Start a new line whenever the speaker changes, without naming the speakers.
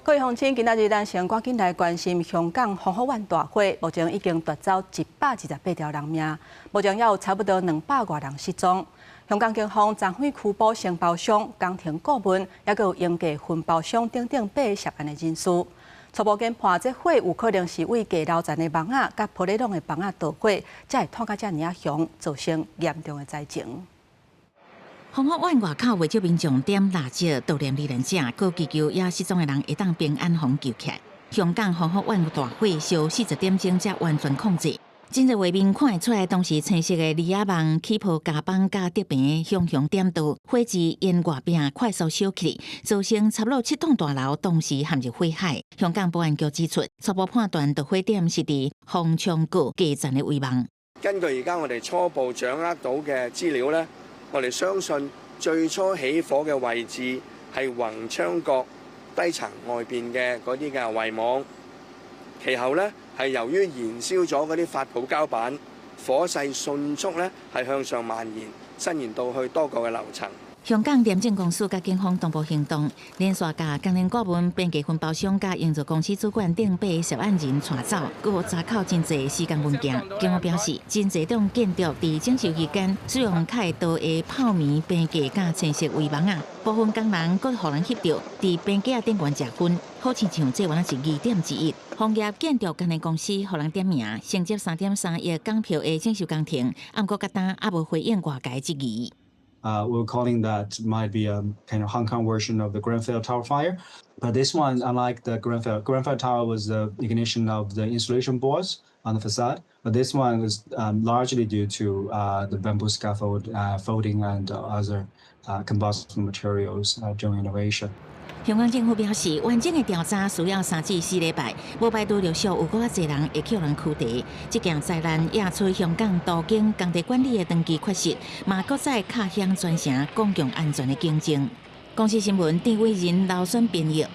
各位乡亲，今仔日咱先赶紧来关心香港风火湾大火，目前已经夺走128条人命，目前也有差不多200多人失踪。香港警方昨昏拘捕承包商、工程顾问，也有应价分包商等等8个涉案的人士。初步研判，这火有可能是为街楼层的房仔甲玻璃拢的房仔导火，才会拖到遮尔啊凶，造成严重的灾情。
风火湾外口，为少民众点蜡烛悼念罹难者，佮祈求也失踪的人会当平安互救起来。香港风火湾大火烧40点钟才完全控制。真侪画面看会出来，当时青色的离亚网起泡加邦加得边熊熊点灯，火势沿外边快速烧起，造成差不多7栋大楼同时陷入火海。香港保安局指出，初步判断导火点是伫凤翔谷基站的位望。
根據而家我哋初步掌握到嘅資料咧。 我哋相信最初起火嘅位置係宏昌閣低層外邊嘅嗰啲嘅圍網，其後咧係由於燃燒咗嗰啲發泡膠板，火勢迅速咧係向上蔓延，伸延到去多個嘅樓層。
香港廉政公署甲警方同步行動，連續甲工程顧問、邊界分包商甲營造公司主管等8個涉案人帶走，佮查扣真濟時間文件。警方表示，真濟棟建築佇整修期間使用較多的泡棉邊界甲青色圍網啊，部分工人佮互人翕到佇邊界頂懸食薰，好親像這原來是疑點之一。紅葉建築工程公司互人點名，承接3.3億港票的整修工程，不過甲單也無回應外界質疑。
We're calling that might be a kind of Hong Kong version of the Grenfell Tower fire. But this one, unlike the Grenfell Tower was the ignition of the insulation boards on the facade. But this one was largely due to the bamboo scaffold folding and other combustible materials during renovation.
香港政府表示，完整的调查需要3至4禮拜，無排除陸續有較濟人會叫人拘提。這件災難也出香港途經工地管理的長期缺失，嘛擱再卡響轉成公共安全的競爭。公司新聞鄭偉仁劉選編譯。